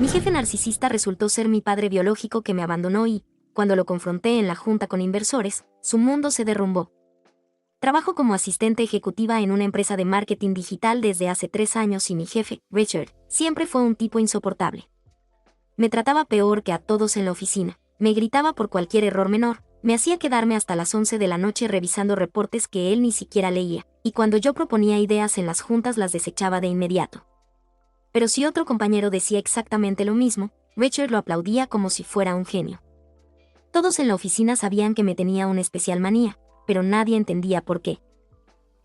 Mi jefe narcisista resultó ser mi padre biológico que me abandonó y, cuando lo confronté en la junta con inversores, su mundo se derrumbó. Trabajo como asistente ejecutiva en una empresa de marketing digital desde hace 3 años y mi jefe, Richard, siempre fue un tipo insoportable. Me trataba peor que a todos en la oficina, me gritaba por cualquier error menor, me hacía quedarme hasta las 11 de la noche revisando reportes que él ni siquiera leía, y cuando yo proponía ideas en las juntas las desechaba de inmediato. Pero si otro compañero decía exactamente lo mismo, Richard lo aplaudía como si fuera un genio. Todos en la oficina sabían que me tenía una especial manía, pero nadie entendía por qué.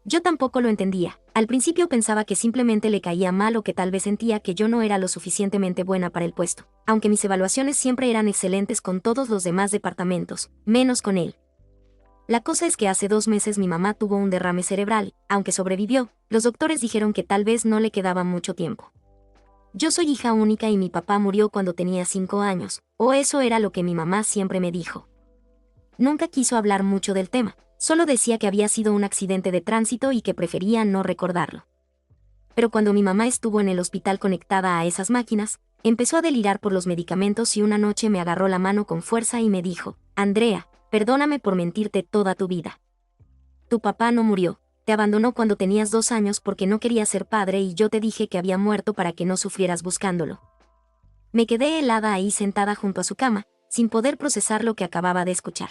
Yo tampoco lo entendía. Al principio pensaba que simplemente le caía mal o que tal vez sentía que yo no era lo suficientemente buena para el puesto, aunque mis evaluaciones siempre eran excelentes con todos los demás departamentos, menos con él. La cosa es que hace 2 meses mi mamá tuvo un derrame cerebral, aunque sobrevivió, los doctores dijeron que tal vez no le quedaba mucho tiempo. Yo soy hija única y mi papá murió cuando tenía 5 años, o eso era lo que mi mamá siempre me dijo. Nunca quiso hablar mucho del tema. Solo decía que había sido un accidente de tránsito y que prefería no recordarlo. Pero cuando mi mamá estuvo en el hospital conectada a esas máquinas, empezó a delirar por los medicamentos y una noche me agarró la mano con fuerza y me dijo, Andrea, perdóname por mentirte toda tu vida. Tu papá no murió, te abandonó cuando tenías 2 años porque no quería ser padre y yo te dije que había muerto para que no sufrieras buscándolo. Me quedé helada ahí sentada junto a su cama, sin poder procesar lo que acababa de escuchar.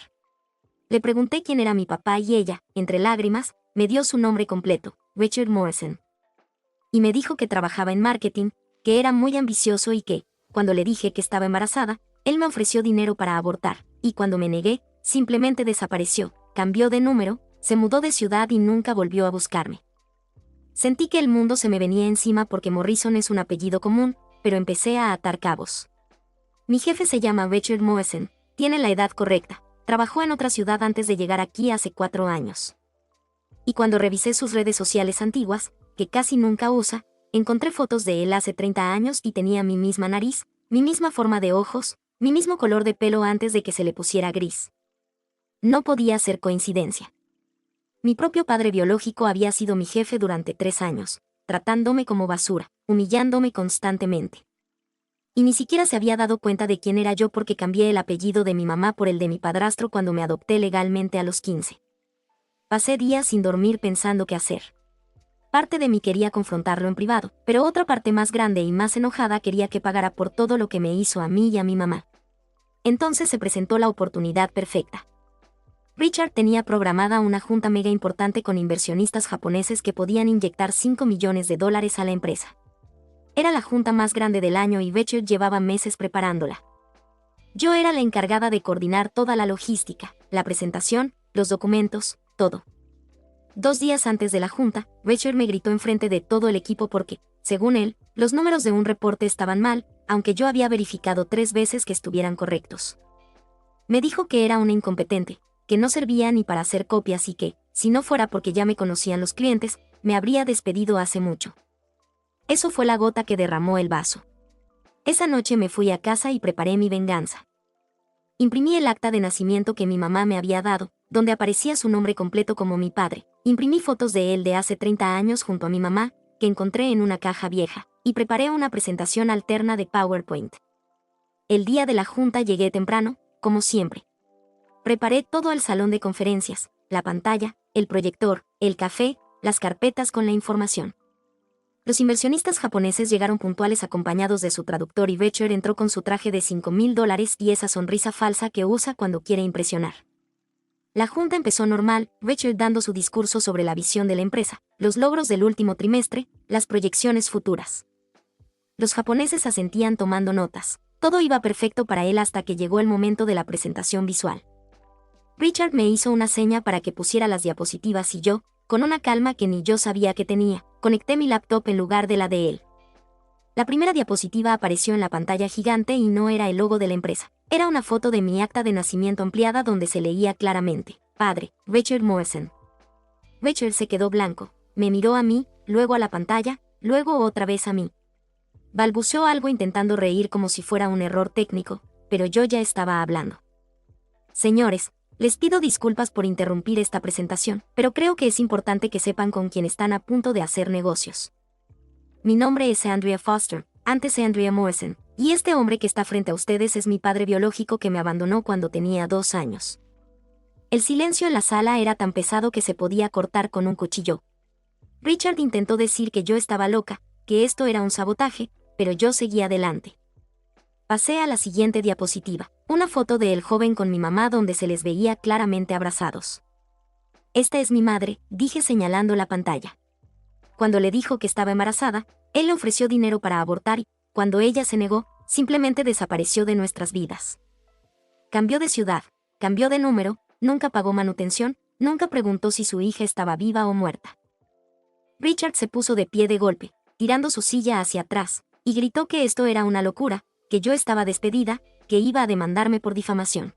Le pregunté quién era mi papá y ella, entre lágrimas, me dio su nombre completo, Richard Morrison. Y me dijo que trabajaba en marketing, que era muy ambicioso y que, cuando le dije que estaba embarazada, él me ofreció dinero para abortar, y cuando me negué, simplemente desapareció, cambió de número, se mudó de ciudad y nunca volvió a buscarme. Sentí que el mundo se me venía encima porque Morrison es un apellido común, pero empecé a atar cabos. Mi jefe se llama Richard Morrison, tiene la edad correcta. Trabajó en otra ciudad antes de llegar aquí hace 4 años. Y cuando revisé sus redes sociales antiguas, que casi nunca usa, encontré fotos de él hace 30 años y tenía mi misma nariz, mi misma forma de ojos, mi mismo color de pelo antes de que se le pusiera gris. No podía ser coincidencia. Mi propio padre biológico había sido mi jefe durante 3 años, tratándome como basura, humillándome constantemente. Y ni siquiera se había dado cuenta de quién era yo porque cambié el apellido de mi mamá por el de mi padrastro cuando me adopté legalmente a los 15. Pasé días sin dormir pensando qué hacer. Parte de mí quería confrontarlo en privado, pero otra parte más grande y más enojada quería que pagara por todo lo que me hizo a mí y a mi mamá. Entonces se presentó la oportunidad perfecta. Richard tenía programada una junta mega importante con inversionistas japoneses que podían inyectar $5 millones a la empresa. Era la junta más grande del año y Richard llevaba meses preparándola. Yo era la encargada de coordinar toda la logística, la presentación, los documentos, todo. 2 días antes de la junta, Richard me gritó enfrente de todo el equipo porque, según él, los números de un reporte estaban mal, aunque yo había verificado 3 veces que estuvieran correctos. Me dijo que era una incompetente, que no servía ni para hacer copias y que, si no fuera porque ya me conocían los clientes, me habría despedido hace mucho. Eso fue la gota que derramó el vaso. Esa noche me fui a casa y preparé mi venganza. Imprimí el acta de nacimiento que mi mamá me había dado, donde aparecía su nombre completo como mi padre. Imprimí fotos de él de hace 30 años junto a mi mamá, que encontré en una caja vieja, y preparé una presentación alterna de PowerPoint. El día de la junta llegué temprano, como siempre. Preparé todo el salón de conferencias, la pantalla, el proyector, el café, las carpetas con la información. Los inversionistas japoneses llegaron puntuales acompañados de su traductor y Richard entró con su traje de $5,000 y esa sonrisa falsa que usa cuando quiere impresionar. La junta empezó normal, Richard dando su discurso sobre la visión de la empresa, los logros del último trimestre, las proyecciones futuras. Los japoneses asentían tomando notas. Todo iba perfecto para él hasta que llegó el momento de la presentación visual. Richard me hizo una seña para que pusiera las diapositivas y yo, con una calma que ni yo sabía que tenía, conecté mi laptop en lugar de la de él. La primera diapositiva apareció en la pantalla gigante y no era el logo de la empresa. Era una foto de mi acta de nacimiento ampliada donde se leía claramente, Padre, Richard Morrison. Richard se quedó blanco, me miró a mí, luego a la pantalla, luego otra vez a mí. Balbuceó algo intentando reír como si fuera un error técnico, pero yo ya estaba hablando. Señores, les pido disculpas por interrumpir esta presentación, pero creo que es importante que sepan con quién están a punto de hacer negocios. Mi nombre es Andrea Foster, antes Andrea Morrison, y este hombre que está frente a ustedes es mi padre biológico que me abandonó cuando tenía 2 años. El silencio en la sala era tan pesado que se podía cortar con un cuchillo. Richard intentó decir que yo estaba loca, que esto era un sabotaje, pero yo seguía adelante. Pasé a la siguiente diapositiva, una foto de el joven con mi mamá donde se les veía claramente abrazados. Esta es mi madre, dije señalando la pantalla. Cuando le dijo que estaba embarazada, él le ofreció dinero para abortar y, cuando ella se negó, simplemente desapareció de nuestras vidas. Cambió de ciudad, cambió de número, nunca pagó manutención, nunca preguntó si su hija estaba viva o muerta. Richard se puso de pie de golpe, tirando su silla hacia atrás, y gritó que esto era una locura, que yo estaba despedida, que iba a demandarme por difamación.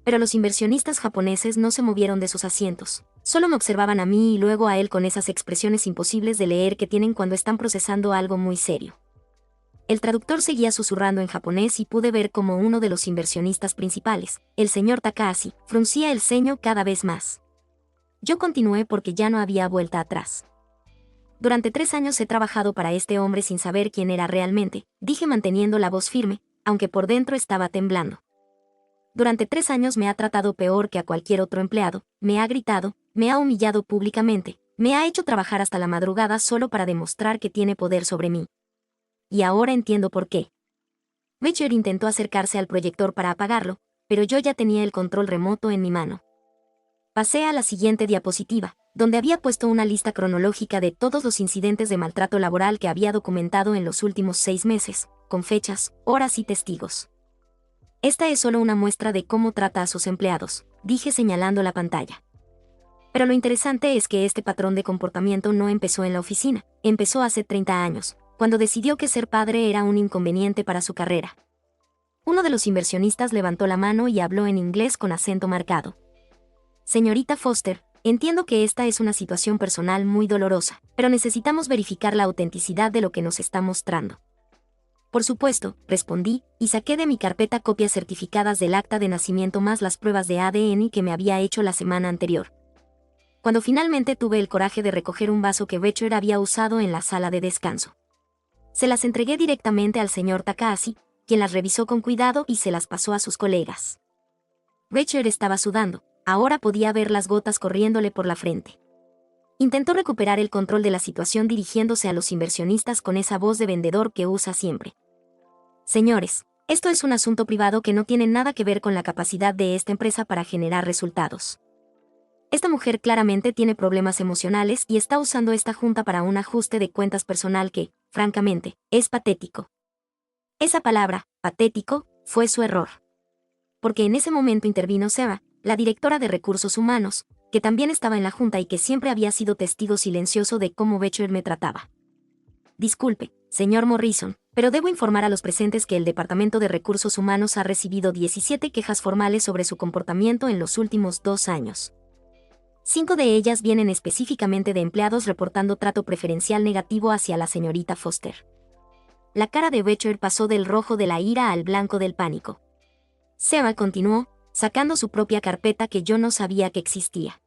Pero los inversionistas japoneses no se movieron de sus asientos, solo me observaban a mí y luego a él con esas expresiones imposibles de leer que tienen cuando están procesando algo muy serio. El traductor seguía susurrando en japonés y pude ver cómo uno de los inversionistas principales, el señor Takahashi, fruncía el ceño cada vez más. Yo continué porque ya no había vuelta atrás. Durante 3 años he trabajado para este hombre sin saber quién era realmente, dije manteniendo la voz firme, aunque por dentro estaba temblando. Durante 3 años me ha tratado peor que a cualquier otro empleado, me ha gritado, me ha humillado públicamente, me ha hecho trabajar hasta la madrugada solo para demostrar que tiene poder sobre mí. Y ahora entiendo por qué. Richard intentó acercarse al proyector para apagarlo, pero yo ya tenía el control remoto en mi mano. Pasé a la siguiente diapositiva, donde había puesto una lista cronológica de todos los incidentes de maltrato laboral que había documentado en los últimos 6 meses, con fechas, horas y testigos. Esta es solo una muestra de cómo trata a sus empleados, dije señalando la pantalla. Pero lo interesante es que este patrón de comportamiento no empezó en la oficina, empezó hace 30 años, cuando decidió que ser padre era un inconveniente para su carrera. Uno de los inversionistas levantó la mano y habló en inglés con acento marcado. Señorita Foster, entiendo que esta es una situación personal muy dolorosa, pero necesitamos verificar la autenticidad de lo que nos está mostrando. Por supuesto, respondí, y saqué de mi carpeta copias certificadas del acta de nacimiento más las pruebas de ADN que me había hecho la semana anterior. Cuando finalmente tuve el coraje de recoger un vaso que Richard había usado en la sala de descanso. Se las entregué directamente al señor Takahashi, quien las revisó con cuidado y se las pasó a sus colegas. Richard estaba sudando, ahora podía ver las gotas corriéndole por la frente. Intentó recuperar el control de la situación dirigiéndose a los inversionistas con esa voz de vendedor que usa siempre. Señores, esto es un asunto privado que no tiene nada que ver con la capacidad de esta empresa para generar resultados. Esta mujer claramente tiene problemas emocionales y está usando esta junta para un ajuste de cuentas personal que, francamente, es patético. Esa palabra, patético, fue su error. Porque en ese momento intervino Sarah, la directora de recursos humanos, que también estaba en la junta y que siempre había sido testigo silencioso de cómo Richard me trataba. Disculpe, señor Morrison, pero debo informar a los presentes que el Departamento de Recursos Humanos ha recibido 17 quejas formales sobre su comportamiento en los últimos 2 años. 5 de ellas vienen específicamente de empleados reportando trato preferencial negativo hacia la señorita Foster. La cara de Richard pasó del rojo de la ira al blanco del pánico. Sarah continuó, sacando su propia carpeta que yo no sabía que existía.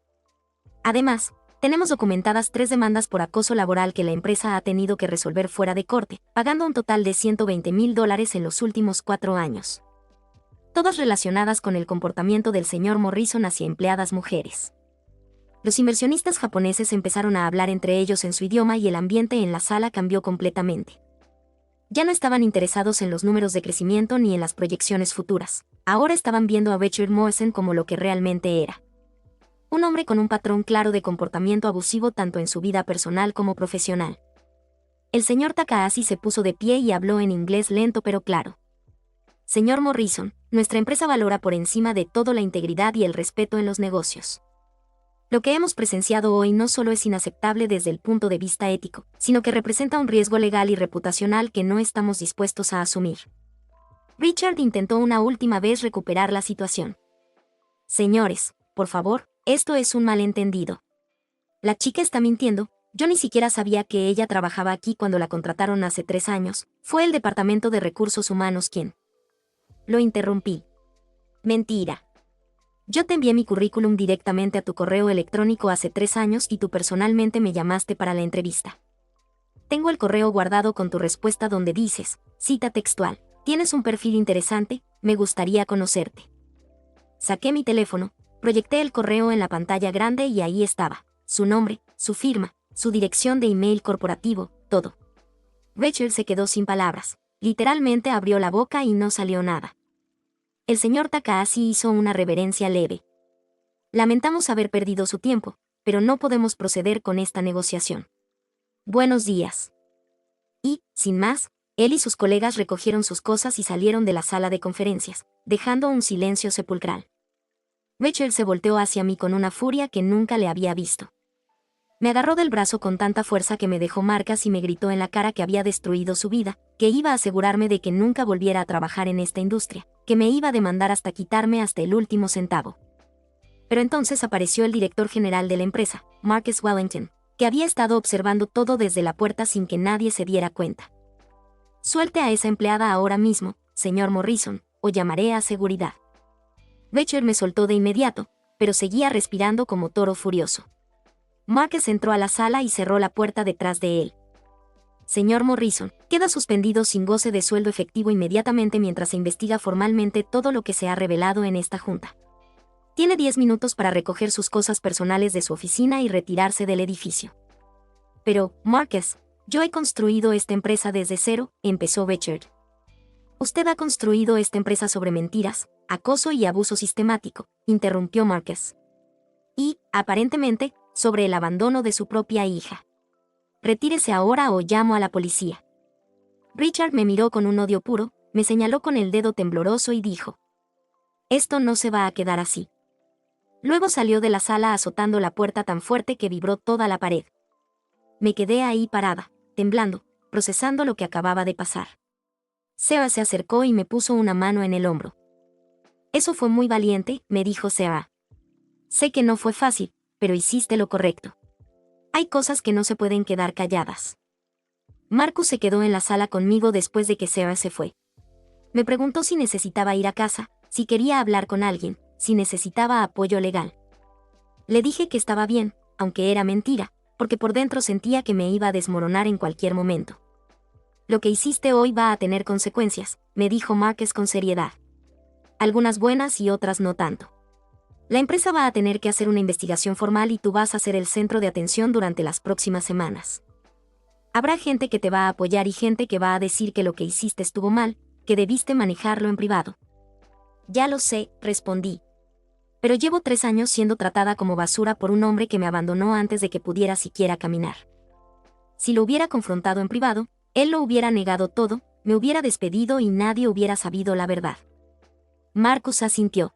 Además, tenemos documentadas 3 demandas por acoso laboral que la empresa ha tenido que resolver fuera de corte, pagando un total de $120,000 en los últimos 4 años. Todas relacionadas con el comportamiento del señor Morrison hacia empleadas mujeres. Los inversionistas japoneses empezaron a hablar entre ellos en su idioma y el ambiente en la sala cambió completamente. Ya no estaban interesados en los números de crecimiento ni en las proyecciones futuras. Ahora estaban viendo a Richard Morrison como lo que realmente era. Un hombre con un patrón claro de comportamiento abusivo tanto en su vida personal como profesional. El señor Takahashi se puso de pie y habló en inglés lento pero claro. Señor Morrison, nuestra empresa valora por encima de todo la integridad y el respeto en los negocios. Lo que hemos presenciado hoy no solo es inaceptable desde el punto de vista ético, sino que representa un riesgo legal y reputacional que no estamos dispuestos a asumir. Richard intentó una última vez recuperar la situación. Señores, por favor, esto es un malentendido. La chica está mintiendo, yo ni siquiera sabía que ella trabajaba aquí cuando la contrataron hace 3 años, fue el Departamento de Recursos Humanos quien. Lo interrumpí. Mentira. Yo te envié mi currículum directamente a tu correo electrónico hace 3 años y tú personalmente me llamaste para la entrevista. Tengo el correo guardado con tu respuesta donde dices, cita textual, tienes un perfil interesante, me gustaría conocerte. Saqué mi teléfono, proyecté el correo en la pantalla grande y ahí estaba, su nombre, su firma, su dirección de email corporativo, todo. Rachel se quedó sin palabras, literalmente abrió la boca y no salió nada. El señor Takahashi hizo una reverencia leve. Lamentamos haber perdido su tiempo, pero no podemos proceder con esta negociación. Buenos días. Y, sin más, él y sus colegas recogieron sus cosas y salieron de la sala de conferencias, dejando un silencio sepulcral. Rachel se volteó hacia mí con una furia que nunca le había visto. Me agarró del brazo con tanta fuerza que me dejó marcas y me gritó en la cara que había destruido su vida, que iba a asegurarme de que nunca volviera a trabajar en esta industria, que me iba a demandar hasta quitarme hasta el último centavo. Pero entonces apareció el director general de la empresa, Marcus Wellington, que había estado observando todo desde la puerta sin que nadie se diera cuenta. Suelte a esa empleada ahora mismo, señor Morrison, o llamaré a seguridad. Rachel me soltó de inmediato, pero seguía respirando como toro furioso. Marcus entró a la sala y cerró la puerta detrás de él. Señor Morrison, queda suspendido sin goce de sueldo efectivo inmediatamente mientras se investiga formalmente todo lo que se ha revelado en esta junta. Tiene 10 minutos para recoger sus cosas personales de su oficina y retirarse del edificio. Pero, Marcus, yo he construido esta empresa desde cero, empezó Richard. Usted ha construido esta empresa sobre mentiras, acoso y abuso sistemático, interrumpió Marcus. Y, aparentemente, sobre el abandono de su propia hija. Retírese ahora o llamo a la policía. Richard me miró con un odio puro, me señaló con el dedo tembloroso y dijo: esto no se va a quedar así. Luego salió de la sala azotando la puerta tan fuerte que vibró toda la pared. Me quedé ahí parada, temblando, procesando lo que acababa de pasar. Sarah se acercó y me puso una mano en el hombro. Eso fue muy valiente, me dijo Sarah. Sé que no fue fácil, pero hiciste lo correcto. Hay cosas que no se pueden quedar calladas. Marcus se quedó en la sala conmigo después de que Sarah se fue. Me preguntó si necesitaba ir a casa, si quería hablar con alguien, si necesitaba apoyo legal. Le dije que estaba bien, aunque era mentira, porque por dentro sentía que me iba a desmoronar en cualquier momento. Lo que hiciste hoy va a tener consecuencias, me dijo Marcus con seriedad. Algunas buenas y otras no tanto. La empresa va a tener que hacer una investigación formal y tú vas a ser el centro de atención durante las próximas semanas. Habrá gente que te va a apoyar y gente que va a decir que lo que hiciste estuvo mal, que debiste manejarlo en privado. Ya lo sé, respondí. Pero llevo 3 años siendo tratada como basura por un hombre que me abandonó antes de que pudiera siquiera caminar. Si lo hubiera confrontado en privado, él lo hubiera negado todo, me hubiera despedido y nadie hubiera sabido la verdad. Marcus asintió.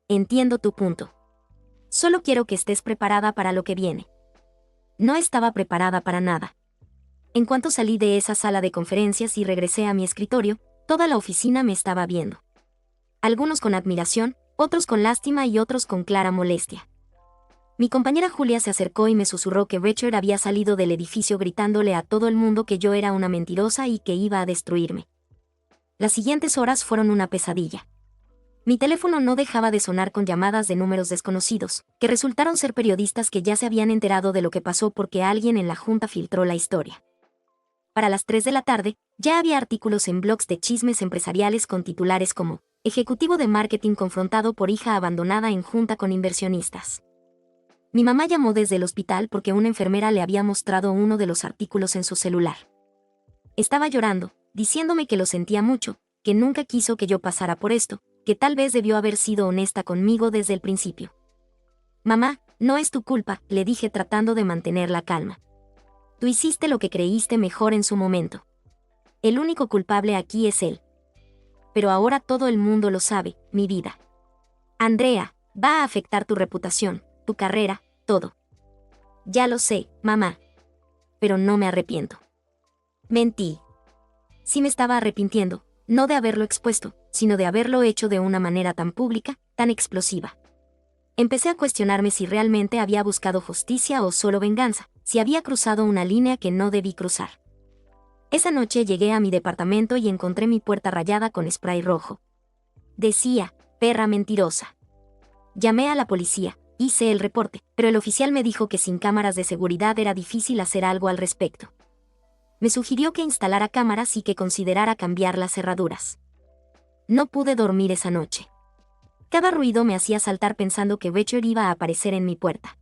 Entiendo tu punto. Solo quiero que estés preparada para lo que viene. No estaba preparada para nada. En cuanto salí de esa sala de conferencias y regresé a mi escritorio, toda la oficina me estaba viendo. Algunos con admiración, otros con lástima y otros con clara molestia. Mi compañera Julia se acercó y me susurró que Richard había salido del edificio gritándole a todo el mundo que yo era una mentirosa y que iba a destruirme. Las siguientes horas fueron una pesadilla. Mi teléfono no dejaba de sonar con llamadas de números desconocidos, que resultaron ser periodistas que ya se habían enterado de lo que pasó porque alguien en la junta filtró la historia. Para las 3 de la tarde, ya había artículos en blogs de chismes empresariales con titulares como Ejecutivo de marketing confrontado por hija abandonada en junta con inversionistas. Mi mamá llamó desde el hospital porque una enfermera le había mostrado uno de los artículos en su celular. Estaba llorando, diciéndome que lo sentía mucho, que nunca quiso que yo pasara por esto, que tal vez debió haber sido honesta conmigo desde el principio. Mamá, no es tu culpa, le dije tratando de mantener la calma. Tú hiciste lo que creíste mejor en su momento. El único culpable aquí es él. Pero ahora todo el mundo lo sabe, mi vida. Andrea, va a afectar tu reputación, tu carrera, todo. Ya lo sé, mamá. Pero no me arrepiento. Mentí. Sí me estaba arrepintiendo, no de haberlo expuesto, sino de haberlo hecho de una manera tan pública, tan explosiva. Empecé a cuestionarme si realmente había buscado justicia o solo venganza, si había cruzado una línea que no debí cruzar. Esa noche llegué a mi departamento y encontré mi puerta rayada con spray rojo. Decía, perra mentirosa. Llamé a la policía, hice el reporte, pero el oficial me dijo que sin cámaras de seguridad era difícil hacer algo al respecto. Me sugirió que instalara cámaras y que considerara cambiar las cerraduras. No pude dormir esa noche. Cada ruido me hacía saltar pensando que Richard iba a aparecer en mi puerta.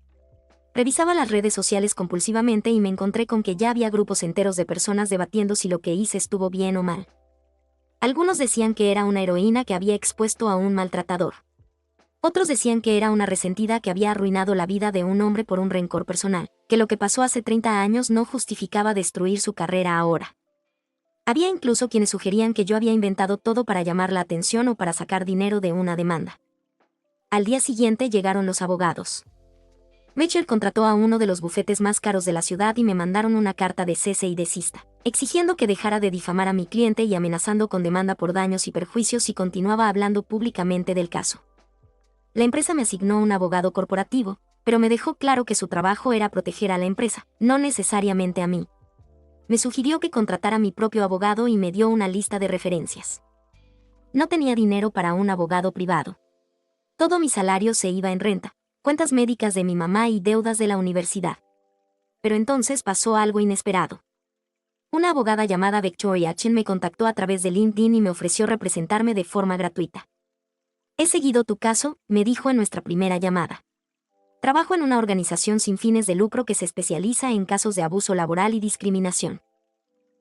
Revisaba las redes sociales compulsivamente y me encontré con que ya había grupos enteros de personas debatiendo si lo que hice estuvo bien o mal. Algunos decían que era una heroína que había expuesto a un maltratador. Otros decían que era una resentida que había arruinado la vida de un hombre por un rencor personal, que lo que pasó hace 30 años no justificaba destruir su carrera ahora. Había incluso quienes sugerían que yo había inventado todo para llamar la atención o para sacar dinero de una demanda. Al día siguiente llegaron los abogados. Richard contrató a uno de los bufetes más caros de la ciudad y me mandaron una carta de cese y desista, exigiendo que dejara de difamar a mi cliente y amenazando con demanda por daños y perjuicios si continuaba hablando públicamente del caso. La empresa me asignó un abogado corporativo, pero me dejó claro que su trabajo era proteger a la empresa, no necesariamente a mí. Me sugirió que contratara a mi propio abogado y me dio una lista de referencias. No tenía dinero para un abogado privado. Todo mi salario se iba en renta, cuentas médicas de mi mamá y deudas de la universidad. Pero entonces pasó algo inesperado. Una abogada llamada Victoria Chen me contactó a través de LinkedIn y me ofreció representarme de forma gratuita. He seguido tu caso, me dijo en nuestra primera llamada. Trabajo en una organización sin fines de lucro que se especializa en casos de abuso laboral y discriminación.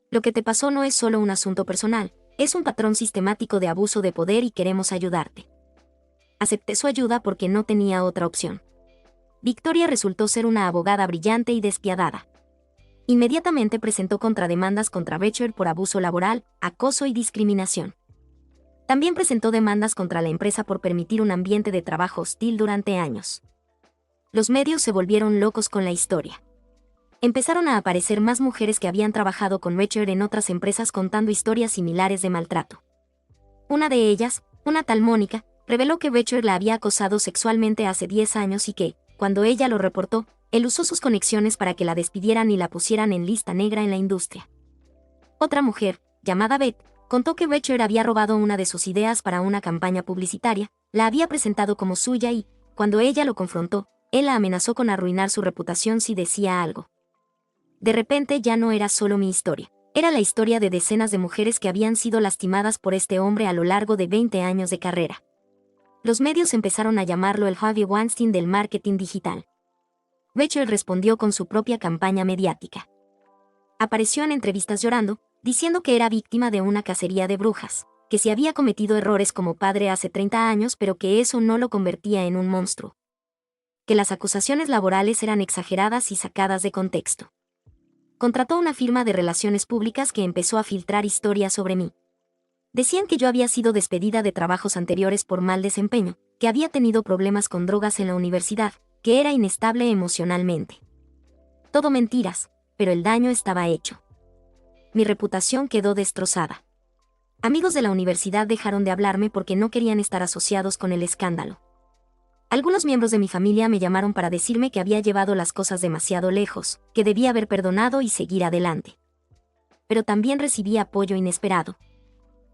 Lo que te pasó no es solo un asunto personal, es un patrón sistemático de abuso de poder y queremos ayudarte. Acepté su ayuda porque no tenía otra opción. Victoria resultó ser una abogada brillante y despiadada. Inmediatamente presentó contrademandas contra Richard por abuso laboral, acoso y discriminación. También presentó demandas contra la empresa por permitir un ambiente de trabajo hostil durante años. Los medios se volvieron locos con la historia. Empezaron a aparecer más mujeres que habían trabajado con Richard en otras empresas contando historias similares de maltrato. Una de ellas, una tal Mónica, reveló que Richard la había acosado sexualmente hace 10 años y que, cuando ella lo reportó, él usó sus conexiones para que la despidieran y la pusieran en lista negra en la industria. Otra mujer, llamada Beth, contó que Richard había robado una de sus ideas para una campaña publicitaria, la había presentado como suya y, cuando ella lo confrontó, él la amenazó con arruinar su reputación si decía algo. De repente ya no era solo mi historia, era la historia de decenas de mujeres que habían sido lastimadas por este hombre a lo largo de 20 años de carrera. Los medios empezaron a llamarlo el Harvey Weinstein del marketing digital. Richard respondió con su propia campaña mediática. Apareció en entrevistas llorando, diciendo que era víctima de una cacería de brujas, que se había cometido errores como padre hace 30 años pero que eso no lo convertía en un monstruo. Que las acusaciones laborales eran exageradas y sacadas de contexto. Contrató una firma de relaciones públicas que empezó a filtrar historias sobre mí. Decían que yo había sido despedida de trabajos anteriores por mal desempeño, que había tenido problemas con drogas en la universidad, que era inestable emocionalmente. Todo mentiras, pero el daño estaba hecho. Mi reputación quedó destrozada. Amigos de la universidad dejaron de hablarme porque no querían estar asociados con el escándalo. Algunos miembros de mi familia me llamaron para decirme que había llevado las cosas demasiado lejos, que debía haber perdonado y seguir adelante. Pero también recibí apoyo inesperado.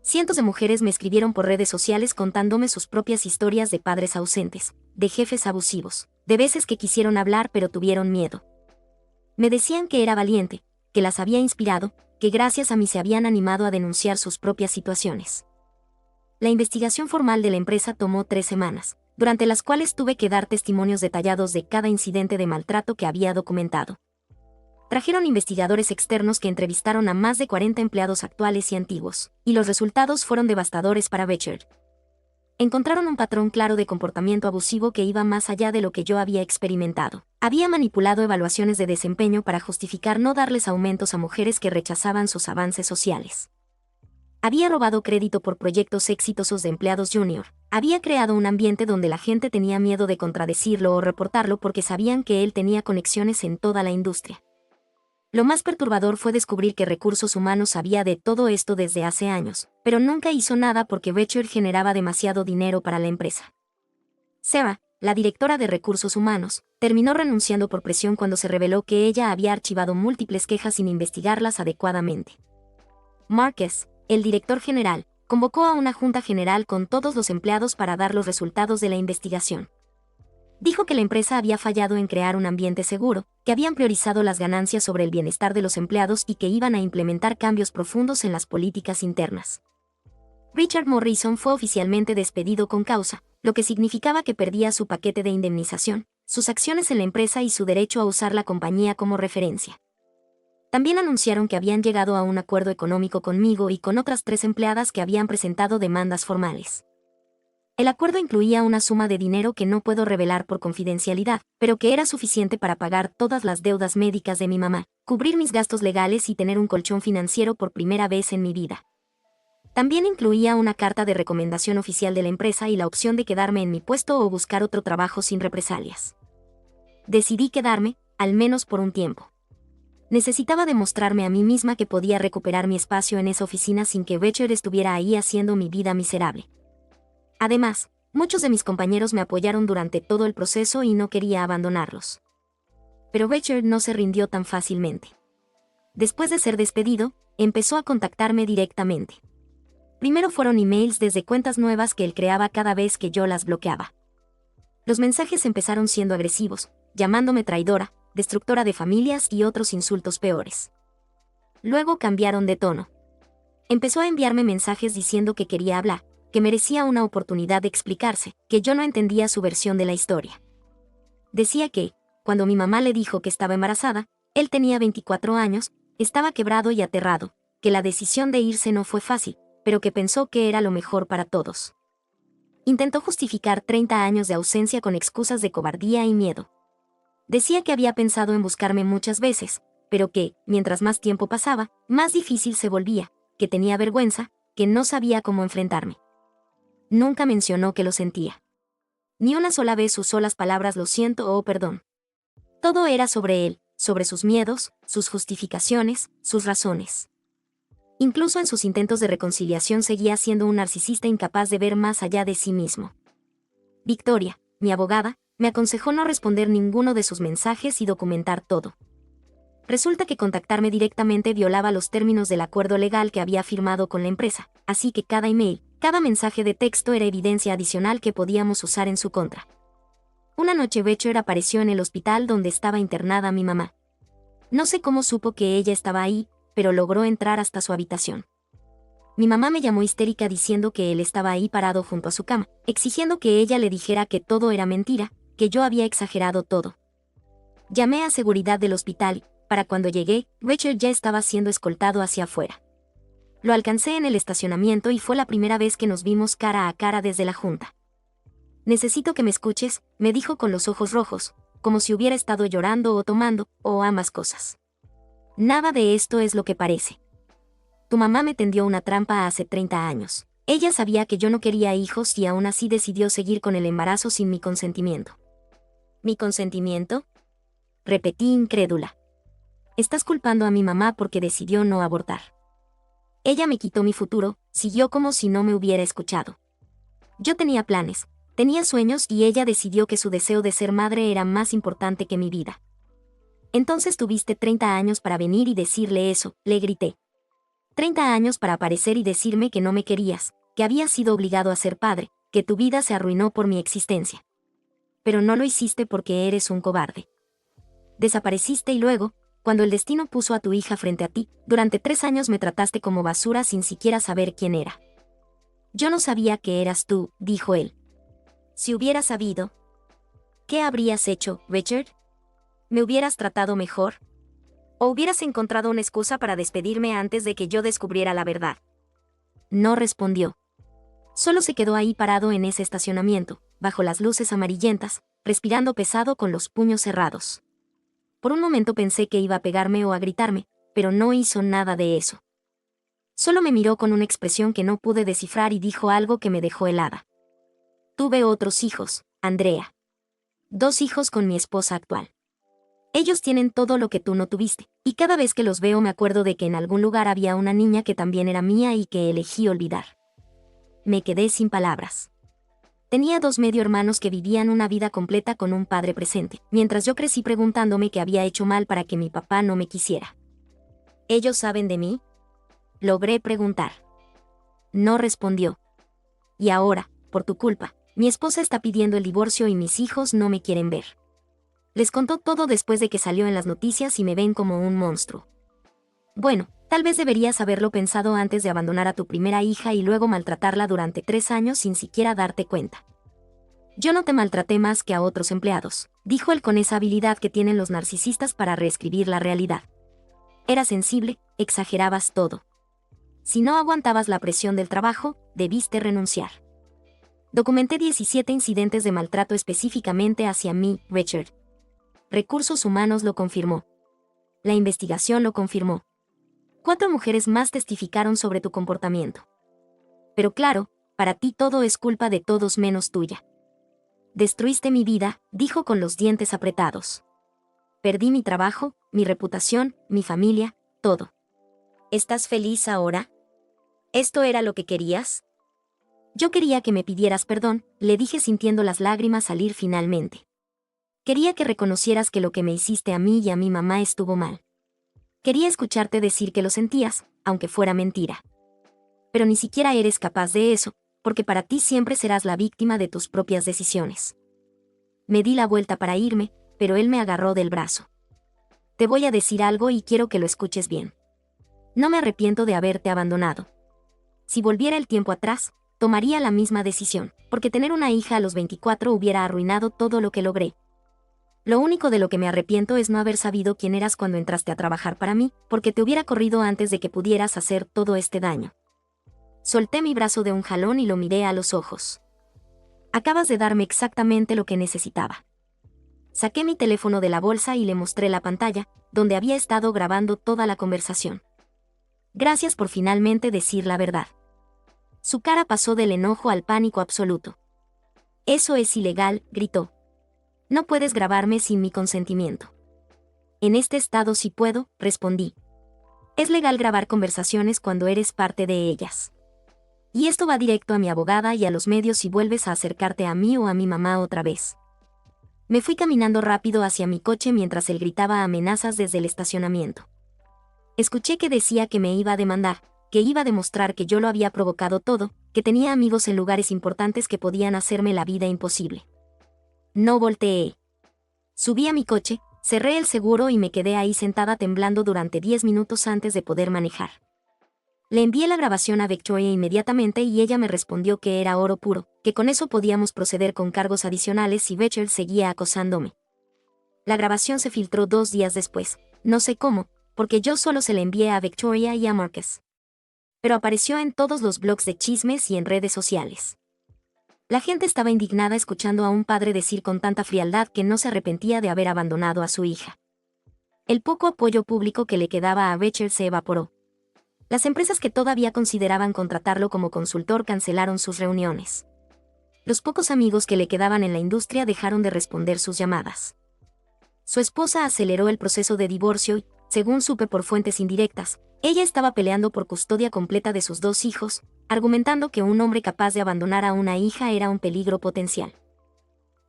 Cientos de mujeres me escribieron por redes sociales contándome sus propias historias de padres ausentes, de jefes abusivos, de veces que quisieron hablar pero tuvieron miedo. Me decían que era valiente, que las había inspirado, que gracias a mí se habían animado a denunciar sus propias situaciones. La investigación formal de la empresa tomó 3 semanas, durante las cuales tuve que dar testimonios detallados de cada incidente de maltrato que había documentado. Trajeron investigadores externos que entrevistaron a más de 40 empleados actuales y antiguos, y los resultados fueron devastadores para Richard. Encontraron un patrón claro de comportamiento abusivo que iba más allá de lo que yo había experimentado. Había manipulado evaluaciones de desempeño para justificar no darles aumentos a mujeres que rechazaban sus avances sociales. Había robado crédito por proyectos exitosos de empleados junior. Había creado un ambiente donde la gente tenía miedo de contradecirlo o reportarlo porque sabían que él tenía conexiones en toda la industria. Lo más perturbador fue descubrir que Recursos Humanos sabía de todo esto desde hace años, pero nunca hizo nada porque Richard generaba demasiado dinero para la empresa. Sarah, la directora de Recursos Humanos, terminó renunciando por presión cuando se reveló que ella había archivado múltiples quejas sin investigarlas adecuadamente. Marcus, el director general, convocó a una junta general con todos los empleados para dar los resultados de la investigación. Dijo que la empresa había fallado en crear un ambiente seguro, que habían priorizado las ganancias sobre el bienestar de los empleados y que iban a implementar cambios profundos en las políticas internas. Richard Morrison fue oficialmente despedido con causa, lo que significaba que perdía su paquete de indemnización, sus acciones en la empresa y su derecho a usar la compañía como referencia. También anunciaron que habían llegado a un acuerdo económico conmigo y con otras 3 empleadas que habían presentado demandas formales. El acuerdo incluía una suma de dinero que no puedo revelar por confidencialidad, pero que era suficiente para pagar todas las deudas médicas de mi mamá, cubrir mis gastos legales y tener un colchón financiero por primera vez en mi vida. También incluía una carta de recomendación oficial de la empresa y la opción de quedarme en mi puesto o buscar otro trabajo sin represalias. Decidí quedarme, al menos por un tiempo. Necesitaba demostrarme a mí misma que podía recuperar mi espacio en esa oficina sin que Richard estuviera ahí haciendo mi vida miserable. Además, muchos de mis compañeros me apoyaron durante todo el proceso y no quería abandonarlos. Pero Richard no se rindió tan fácilmente. Después de ser despedido, empezó a contactarme directamente. Primero fueron emails desde cuentas nuevas que él creaba cada vez que yo las bloqueaba. Los mensajes empezaron siendo agresivos, llamándome traidora, destructora de familias y otros insultos peores. Luego cambiaron de tono. Empezó a enviarme mensajes diciendo que quería hablar, que merecía una oportunidad de explicarse, que yo no entendía su versión de la historia. Decía que, cuando mi mamá le dijo que estaba embarazada, él tenía 24 años, estaba quebrado y aterrado, que la decisión de irse no fue fácil, pero que pensó que era lo mejor para todos. Intentó justificar 30 años de ausencia con excusas de cobardía y miedo. Decía que había pensado en buscarme muchas veces, pero que, mientras más tiempo pasaba, más difícil se volvía, que tenía vergüenza, que no sabía cómo enfrentarme. Nunca mencionó que lo sentía. Ni una sola vez usó las palabras lo siento o perdón. Todo era sobre él, sobre sus miedos, sus justificaciones, sus razones. Incluso en sus intentos de reconciliación seguía siendo un narcisista incapaz de ver más allá de sí mismo. Victoria, mi abogada, me aconsejó no responder ninguno de sus mensajes y documentar todo. Resulta que contactarme directamente violaba los términos del acuerdo legal que había firmado con la empresa, así que cada email, cada mensaje de texto era evidencia adicional que podíamos usar en su contra. Una noche Richard apareció en el hospital donde estaba internada mi mamá. No sé cómo supo que ella estaba ahí, pero logró entrar hasta su habitación. Mi mamá me llamó histérica diciendo que él estaba ahí parado junto a su cama, exigiendo que ella le dijera que todo era mentira, que yo había exagerado todo. Llamé a seguridad del hospital y, para cuando llegué, Richard ya estaba siendo escoltado hacia afuera. Lo alcancé en el estacionamiento y fue la primera vez que nos vimos cara a cara desde la junta. Necesito que me escuches, me dijo con los ojos rojos, como si hubiera estado llorando o tomando, o ambas cosas. Nada de esto es lo que parece. Tu mamá me tendió una trampa hace 30 años. Ella sabía que yo no quería hijos y aún así decidió seguir con el embarazo sin mi consentimiento. ¿Mi consentimiento? Repetí incrédula. Estás culpando a mi mamá porque decidió no abortar. Ella me quitó mi futuro, siguió como si no me hubiera escuchado. Yo tenía planes, tenía sueños y ella decidió que su deseo de ser madre era más importante que mi vida. Entonces tuviste 30 años para venir y decirle eso, le grité. 30 años para aparecer y decirme que no me querías, que habías sido obligado a ser padre, que tu vida se arruinó por mi existencia. Pero no lo hiciste porque eres un cobarde. Desapareciste y luego, cuando el destino puso a tu hija frente a ti, durante 3 años me trataste como basura sin siquiera saber quién era. Yo no sabía que eras tú, dijo él. Si hubiera sabido, ¿qué habrías hecho, Richard? ¿Me hubieras tratado mejor? ¿O hubieras encontrado una excusa para despedirme antes de que yo descubriera la verdad? No respondió. Solo se quedó ahí parado en ese estacionamiento, bajo las luces amarillentas, respirando pesado con los puños cerrados. Por un momento pensé que iba a pegarme o a gritarme, pero no hizo nada de eso. Solo me miró con una expresión que no pude descifrar y dijo algo que me dejó helada. Tuve otros hijos, Andrea. 2 hijos con mi esposa actual. Ellos tienen todo lo que tú no tuviste, y cada vez que los veo me acuerdo de que en algún lugar había una niña que también era mía y que elegí olvidar. Me quedé sin palabras. Tenía 2 medio hermanos que vivían una vida completa con un padre presente, mientras yo crecí preguntándome qué había hecho mal para que mi papá no me quisiera. ¿Ellos saben de mí? Logré preguntar. No respondió. Y ahora, por tu culpa, Mi esposa está pidiendo el divorcio y mis hijos no me quieren ver. Les contó todo después de que salió en las noticias y me ven como un monstruo. Bueno, tal vez deberías haberlo pensado antes de abandonar a tu primera hija y luego maltratarla durante 3 años sin siquiera darte cuenta. Yo no te maltraté más que a otros empleados, dijo él con esa habilidad que tienen los narcisistas para reescribir la realidad. Eras sensible, exagerabas todo. Si no aguantabas la presión del trabajo, debiste renunciar. Documenté 17 incidentes de maltrato específicamente hacia mí, Richard. Recursos Humanos lo confirmó. La investigación lo confirmó. 4 mujeres más testificaron sobre tu comportamiento. Pero claro, para ti todo es culpa de todos menos tuya. Destruiste mi vida, dijo con los dientes apretados. Perdí mi trabajo, mi reputación, mi familia, todo. ¿Estás feliz ahora? ¿Esto era lo que querías? Yo quería que me pidieras perdón, le dije sintiendo las lágrimas salir finalmente. Quería que reconocieras que lo que me hiciste a mí y a mi mamá estuvo mal. Quería escucharte decir que lo sentías, aunque fuera mentira. Pero ni siquiera eres capaz de eso, porque para ti siempre serás la víctima de tus propias decisiones. Me di la vuelta para irme, pero él me agarró del brazo. Te voy a decir algo y quiero que lo escuches bien. No me arrepiento de haberte abandonado. Si volviera el tiempo atrás, tomaría la misma decisión, porque tener una hija a los 24 hubiera arruinado todo lo que logré. Lo único de lo que me arrepiento es no haber sabido quién eras cuando entraste a trabajar para mí, porque te hubiera corrido antes de que pudieras hacer todo este daño. Solté mi brazo de un jalón y lo miré a los ojos. Acabas de darme exactamente lo que necesitaba. Saqué mi teléfono de la bolsa y le mostré la pantalla, donde había estado grabando toda la conversación. Gracias por finalmente decir la verdad. Su cara pasó del enojo al pánico absoluto. Eso es ilegal, gritó. No puedes grabarme sin mi consentimiento. En este estado sí puedo, respondí. Es legal grabar conversaciones cuando eres parte de ellas. Y esto va directo a mi abogada y a los medios si vuelves a acercarte a mí o a mi mamá otra vez. Me fui caminando rápido hacia mi coche mientras él gritaba amenazas desde el estacionamiento. Escuché que decía que me iba a demandar, que iba a demostrar que yo lo había provocado todo, que tenía amigos en lugares importantes que podían hacerme la vida imposible. No volteé. Subí a mi coche, cerré el seguro y me quedé ahí sentada temblando durante 10 minutos antes de poder manejar. Le envié la grabación a Victoria inmediatamente y ella me respondió que era oro puro, que con eso podíamos proceder con cargos adicionales si Richard seguía acosándome. La grabación se filtró 2 días después, no sé cómo, porque yo solo se la envié a Victoria y a Marcus. Pero apareció en todos los blogs de chismes y en redes sociales. La gente estaba indignada escuchando a un padre decir con tanta frialdad que no se arrepentía de haber abandonado a su hija. El poco apoyo público que le quedaba a Richard se evaporó. Las empresas que todavía consideraban contratarlo como consultor cancelaron sus reuniones. Los pocos amigos que le quedaban en la industria dejaron de responder sus llamadas. Su esposa aceleró el proceso de divorcio y, según supe por fuentes indirectas, ella estaba peleando por custodia completa de sus 2 hijos, argumentando que un hombre capaz de abandonar a una hija era un peligro potencial.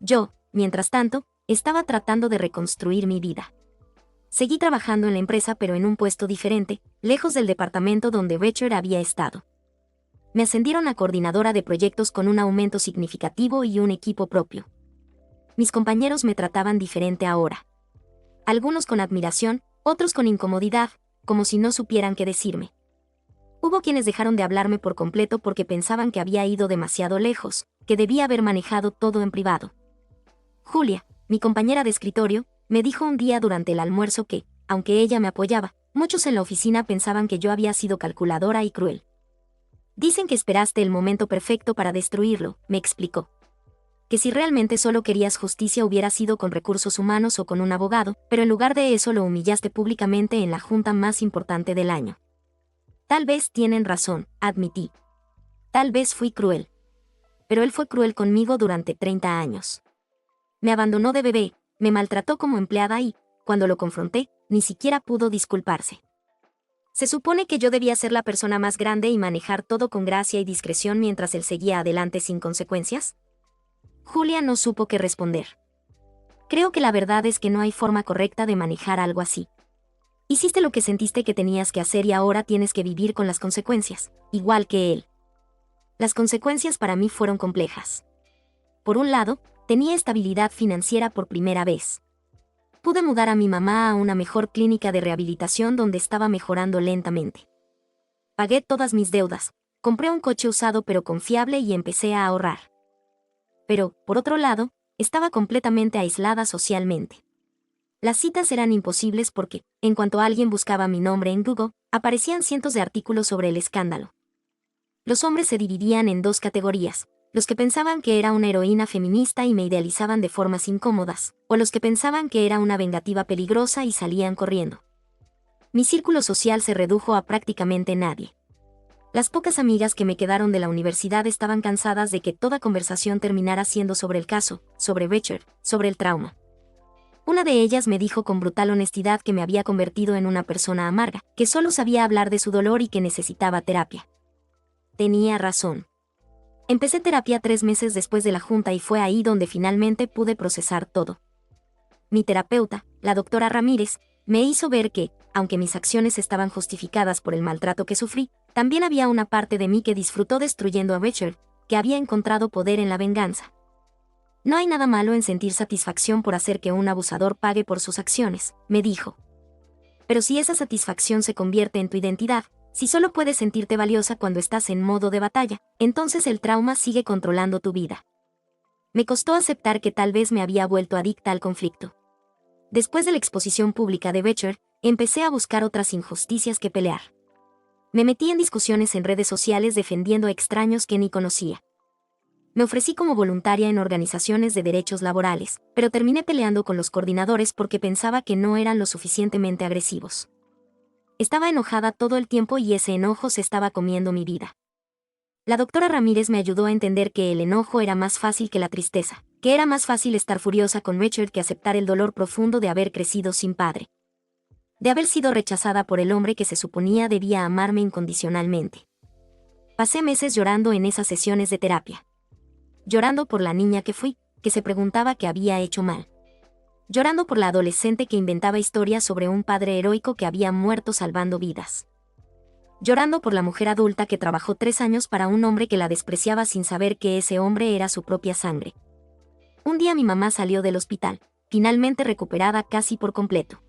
Yo, mientras tanto, estaba tratando de reconstruir mi vida. Seguí trabajando en la empresa pero en un puesto diferente, lejos del departamento donde Richard había estado. Me ascendieron a coordinadora de proyectos con un aumento significativo y un equipo propio. Mis compañeros me trataban diferente ahora. Algunos con admiración, otros con incomodidad, como si no supieran qué decirme. Hubo quienes dejaron de hablarme por completo porque pensaban que había ido demasiado lejos, que debía haber manejado todo en privado. Julia, mi compañera de escritorio, me dijo un día durante el almuerzo que, aunque ella me apoyaba, muchos en la oficina pensaban que yo había sido calculadora y cruel. Dicen que esperaste el momento perfecto para destruirlo, me explicó. Que si realmente solo querías justicia hubiera sido con recursos humanos o con un abogado, pero en lugar de eso lo humillaste públicamente en la junta más importante del año. Tal vez tienen razón, admití. Tal vez fui cruel. Pero él fue cruel conmigo durante 30 años. Me abandonó de bebé, me maltrató como empleada y, cuando lo confronté, ni siquiera pudo disculparse. Se supone que yo debía ser la persona más grande y manejar todo con gracia y discreción mientras él seguía adelante sin consecuencias. Julia no supo qué responder. Creo que la verdad es que no hay forma correcta de manejar algo así. Hiciste lo que sentiste que tenías que hacer y ahora tienes que vivir con las consecuencias, igual que él. Las consecuencias para mí fueron complejas. Por un lado, tenía estabilidad financiera por primera vez. Pude mudar a mi mamá a una mejor clínica de rehabilitación donde estaba mejorando lentamente. Pagué todas mis deudas, compré un coche usado pero confiable y empecé a ahorrar. Pero, por otro lado, estaba completamente aislada socialmente. Las citas eran imposibles porque, en cuanto alguien buscaba mi nombre en Google, aparecían cientos de artículos sobre el escándalo. Los hombres se dividían en dos categorías: los que pensaban que era una heroína feminista y me idealizaban de formas incómodas, o los que pensaban que era una vengativa peligrosa y salían corriendo. Mi círculo social se redujo a prácticamente nadie. Las pocas amigas que me quedaron de la universidad estaban cansadas de que toda conversación terminara siendo sobre el caso, sobre Richard, sobre el trauma. Una de ellas me dijo con brutal honestidad que me había convertido en una persona amarga, que solo sabía hablar de su dolor y que necesitaba terapia. Tenía razón. Empecé terapia 3 meses después de la junta y fue ahí donde finalmente pude procesar todo. Mi terapeuta, la doctora Ramírez, me hizo ver que, aunque mis acciones estaban justificadas por el maltrato que sufrí, también había una parte de mí que disfrutó destruyendo a Richard, que había encontrado poder en la venganza. No hay nada malo en sentir satisfacción por hacer que un abusador pague por sus acciones, me dijo. Pero si esa satisfacción se convierte en tu identidad, si solo puedes sentirte valiosa cuando estás en modo de batalla, entonces el trauma sigue controlando tu vida. Me costó aceptar que tal vez me había vuelto adicta al conflicto. Después de la exposición pública de Richard, empecé a buscar otras injusticias que pelear. Me metí en discusiones en redes sociales defendiendo a extraños que ni conocía. Me ofrecí como voluntaria en organizaciones de derechos laborales, pero terminé peleando con los coordinadores porque pensaba que no eran lo suficientemente agresivos. Estaba enojada todo el tiempo y ese enojo se estaba comiendo mi vida. La doctora Ramírez me ayudó a entender que el enojo era más fácil que la tristeza, que era más fácil estar furiosa con Richard que aceptar el dolor profundo de haber crecido sin padre. De haber sido rechazada por el hombre que se suponía debía amarme incondicionalmente. Pasé meses llorando en esas sesiones de terapia. Llorando por la niña que fui, que se preguntaba qué había hecho mal. Llorando por la adolescente que inventaba historias sobre un padre heroico que había muerto salvando vidas. Llorando por la mujer adulta que trabajó 3 años para un hombre que la despreciaba sin saber que ese hombre era su propia sangre. Un día mi mamá salió del hospital, finalmente recuperada casi por completo.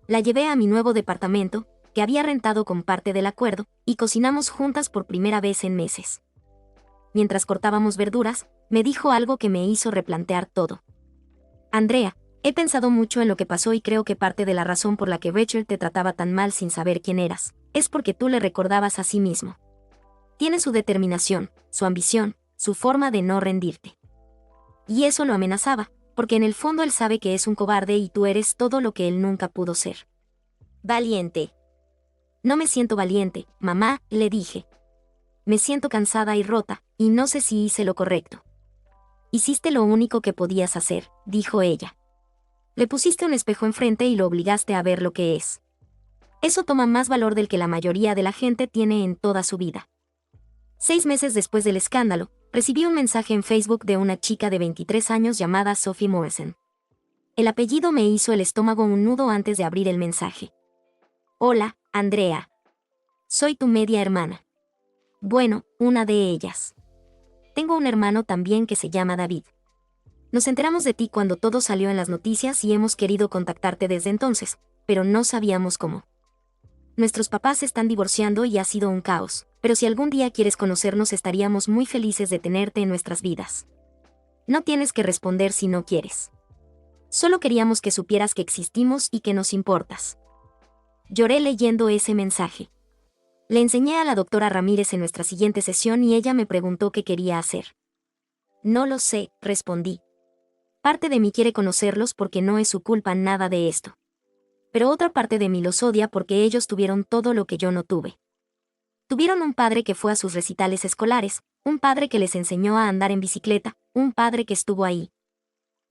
La llevé a mi nuevo departamento, que había rentado con parte del acuerdo, y cocinamos juntas por primera vez en meses. Mientras cortábamos verduras, me dijo algo que me hizo replantear todo. Andrea, he pensado mucho en lo que pasó y creo que parte de la razón por la que Richard te trataba tan mal sin saber quién eras, es porque tú le recordabas a sí mismo. Tiene su determinación, su ambición, su forma de no rendirte. Y eso lo amenazaba, porque en el fondo él sabe que es un cobarde y tú eres todo lo que él nunca pudo ser. Valiente. No me siento valiente, mamá, le dije. Me siento cansada y rota, y no sé si hice lo correcto. Hiciste lo único que podías hacer, dijo ella. Le pusiste un espejo enfrente y lo obligaste a ver lo que es. Eso toma más valor del que la mayoría de la gente tiene en toda su vida. 6 meses después del escándalo, recibí un mensaje en Facebook de una chica de 23 años llamada Sophie Morrison. El apellido me hizo el estómago un nudo antes de abrir el mensaje. Hola, Andrea. Soy tu media hermana. Bueno, una de ellas. Tengo un hermano también que se llama David. Nos enteramos de ti cuando todo salió en las noticias y hemos querido contactarte desde entonces, pero no sabíamos cómo. Nuestros papás se están divorciando y ha sido un caos, pero si algún día quieres conocernos estaríamos muy felices de tenerte en nuestras vidas. No tienes que responder si no quieres. Solo queríamos que supieras que existimos y que nos importas. Lloré leyendo ese mensaje. Le enseñé a la doctora Ramírez en nuestra siguiente sesión y ella me preguntó qué quería hacer. No lo sé, respondí. Parte de mí quiere conocerlos porque no es su culpa nada de esto. Pero otra parte de mí los odia porque ellos tuvieron todo lo que yo no tuve. Tuvieron un padre que fue a sus recitales escolares, un padre que les enseñó a andar en bicicleta, un padre que estuvo ahí.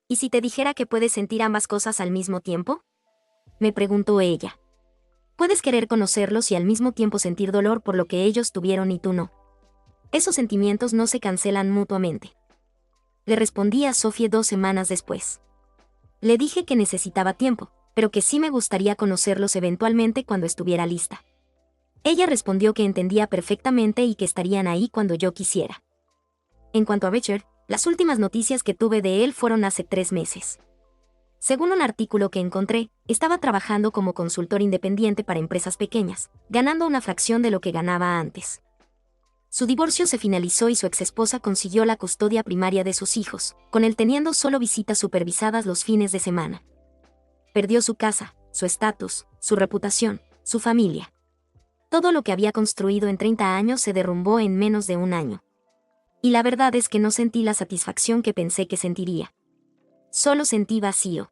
¿Y si te dijera que puedes sentir ambas cosas al mismo tiempo? Me preguntó ella. Puedes querer conocerlos y al mismo tiempo sentir dolor por lo que ellos tuvieron y tú no. Esos sentimientos no se cancelan mutuamente. Le respondí a Sofía 2 semanas después. Le dije que necesitaba tiempo, pero que sí me gustaría conocerlos eventualmente cuando estuviera lista. Ella respondió que entendía perfectamente y que estarían ahí cuando yo quisiera. En cuanto a Richard, Las últimas noticias que tuve de él fueron hace 3 meses. Según un artículo que encontré, estaba trabajando como consultor independiente para empresas pequeñas, ganando una fracción de lo que ganaba antes. Su divorcio se finalizó y su exesposa consiguió la custodia primaria de sus hijos, con él teniendo solo visitas supervisadas los fines de semana. Perdió su casa, su estatus, su reputación, su familia. Todo lo que había construido en 30 años se derrumbó en menos de un año. Y la verdad es que no sentí la satisfacción que pensé que sentiría. Solo sentí vacío.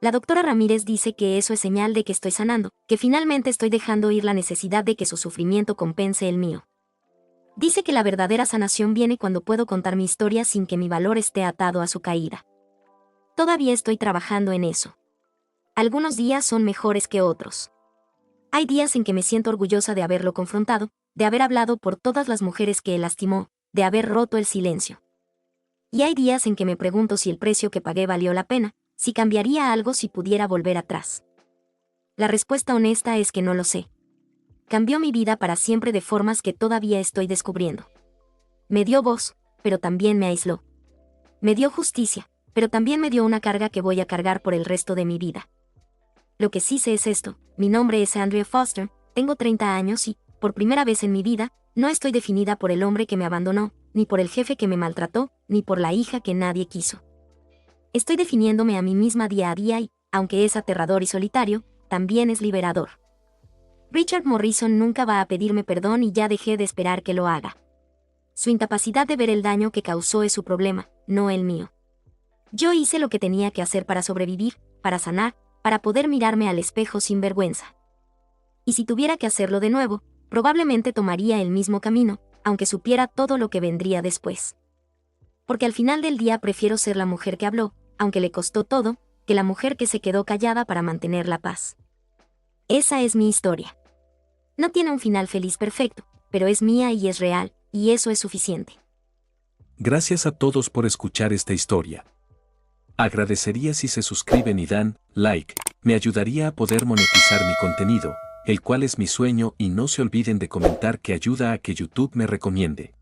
La doctora Ramírez dice que eso es señal de que estoy sanando, que finalmente estoy dejando ir la necesidad de que su sufrimiento compense el mío. Dice que la verdadera sanación viene cuando puedo contar mi historia sin que mi valor esté atado a su caída. Todavía estoy trabajando en eso. Algunos días son mejores que otros. Hay días en que me siento orgullosa de haberlo confrontado, de haber hablado por todas las mujeres que él lastimó, de haber roto el silencio. Y hay días en que me pregunto si el precio que pagué valió la pena, si cambiaría algo si pudiera volver atrás. La respuesta honesta es que no lo sé. Cambió mi vida para siempre de formas que todavía estoy descubriendo. Me dio voz, pero también me aisló. Me dio justicia, pero también me dio una carga que voy a cargar por el resto de mi vida. Lo que sí sé es esto: mi nombre es Andrea Foster, tengo 30 años y, por primera vez en mi vida, no estoy definida por el hombre que me abandonó, ni por el jefe que me maltrató, ni por la hija que nadie quiso. Estoy definiéndome a mí misma día a día y, aunque es aterrador y solitario, también es liberador. Richard Morrison nunca va a pedirme perdón y ya dejé de esperar que lo haga. Su incapacidad de ver el daño que causó es su problema, no el mío. Yo hice lo que tenía que hacer para sobrevivir, para sanar, para poder mirarme al espejo sin vergüenza. Y si tuviera que hacerlo de nuevo, probablemente tomaría el mismo camino, aunque supiera todo lo que vendría después. Porque al final del día prefiero ser la mujer que habló, aunque le costó todo, que la mujer que se quedó callada para mantener la paz. Esa es mi historia. No tiene un final feliz perfecto, pero es mía y es real, y eso es suficiente. Gracias a todos por escuchar esta historia. Agradecería si se suscriben y dan like, me ayudaría a poder monetizar mi contenido, el cual es mi sueño, y no se olviden de comentar que ayuda a que YouTube me recomiende.